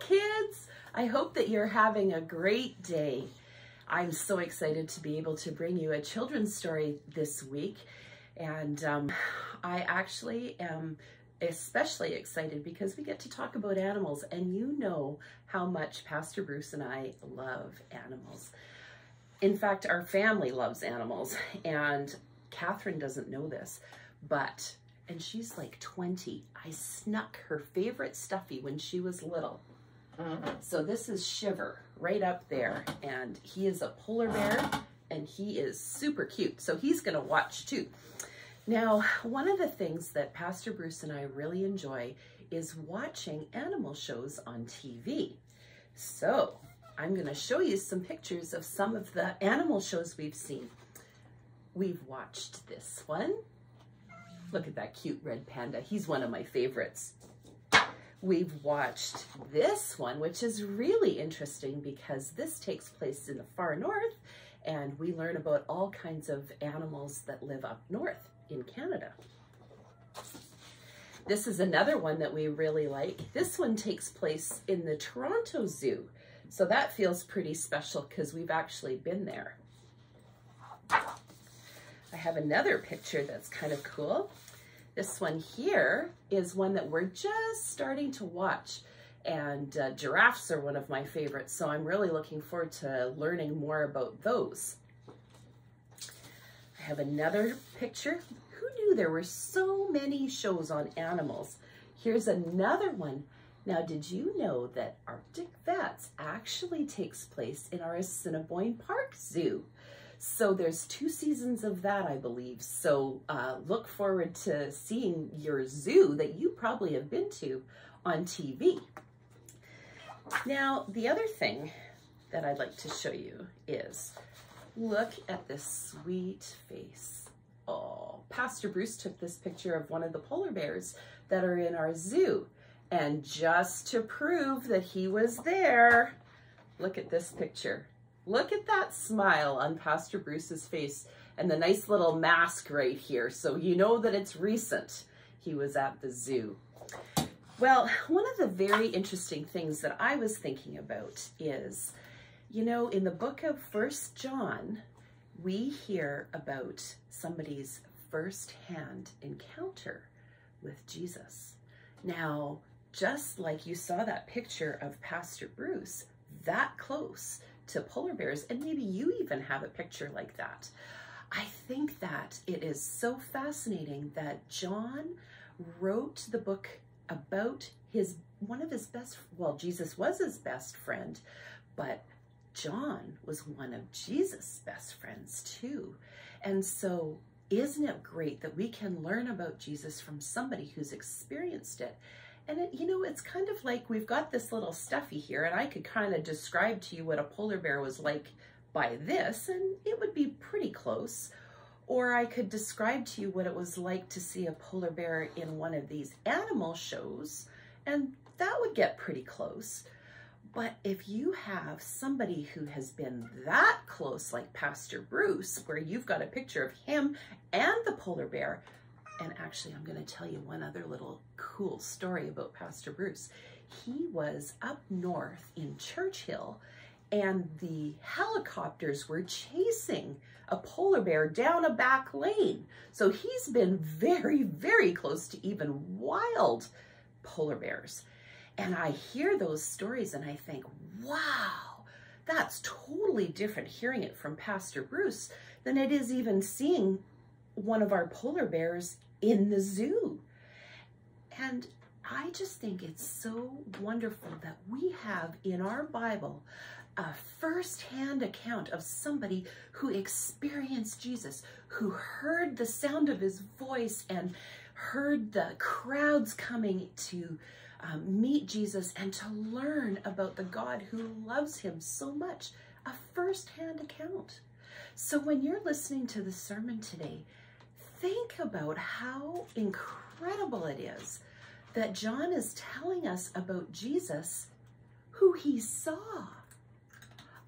kids. I hope that you're having a great day. I'm so excited to be able to bring you a children's story this week. And I actually am especially excited because we get to talk about animals, and you know how much Pastor Bruce and I love animals. In fact, our family loves animals, and Catherine doesn't know this, and she's like 20. I snuck her favorite stuffy when she was little. So this is Shiver right up there, and he is a polar bear, and he is super cute. So he's gonna watch too. Now, one of the things that Pastor Bruce and I really enjoy is watching animal shows on TV. So I'm gonna show you some pictures of some of the animal shows we've seen. We've watched this one. Look at that cute red panda. He's one of my favorites. We've watched this one, which is really interesting because this takes place in the far north, and we learn about all kinds of animals that live up north in Canada. This is another one that we really like. This one takes place in the Toronto Zoo. So that feels pretty special because we've actually been there. I have another picture that's kind of cool. This one here is one that we're just starting to watch, and giraffes are one of my favorites, so I'm really looking forward to learning more about those. I have another picture. Who knew there were so many shows on animals? Here's another one. Now, did you know that Arctic Vets actually takes place in our Assiniboine Park Zoo? So there's 2 seasons of that, I believe. So look forward to seeing your zoo that you probably have been to on TV. Now, the other thing that I'd like to show you is, look at this sweet face. Oh, Pastor Bruce took this picture of one of the polar bears that are in our zoo. And just to prove that he was there, look at this picture. Look at that smile on Pastor Bruce's face and the nice little mask right here. So you know that it's recent. He was at the zoo. Well, one of the very interesting things that I was thinking about is, you know, in the book of 1 John, we hear about somebody's first-hand encounter with Jesus. Now, just like you saw that picture of Pastor Bruce, that close to polar bears, and maybe you even have a picture like that. I think that it is so fascinating that John wrote the book about one of his best, well, Jesus was his best friend, but John was one of Jesus' best friends too. And so isn't it great that we can learn about Jesus from somebody who's experienced it? And you know, it's kind of like we've got this little stuffy here, and I could kind of describe to you what a polar bear was like by this, and it would be pretty close. Or I could describe to you what it was like to see a polar bear in one of these animal shows, and that would get pretty close. But if you have somebody who has been that close, like Pastor Bruce, where you've got a picture of him and the polar bear, and actually, I'm going to tell you one other little cool story about Pastor Bruce. He was up north in Churchill, and the helicopters were chasing a polar bear down a back lane. So he's been very, very close to even wild polar bears. And I hear those stories and I think, wow, that's totally different hearing it from Pastor Bruce than it is even seeing one of our polar bears in the zoo. And I just think it's so wonderful that we have in our Bible a first-hand account of somebody who experienced Jesus, who heard the sound of his voice and heard the crowds coming to meet Jesus and to learn about the God who loves him so much. A first-hand account. So when you're listening to the sermon today, think about how incredible it is that John is telling us about Jesus, who he saw.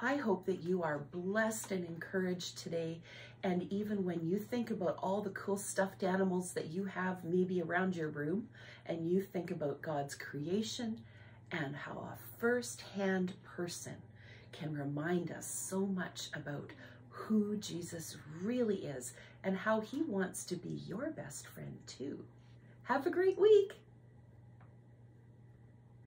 I hope that you are blessed and encouraged today. And even when you think about all the cool stuffed animals that you have maybe around your room, and you think about God's creation and how a first-hand person can remind us so much about who Jesus really is and how he wants to be your best friend too. Have a great week.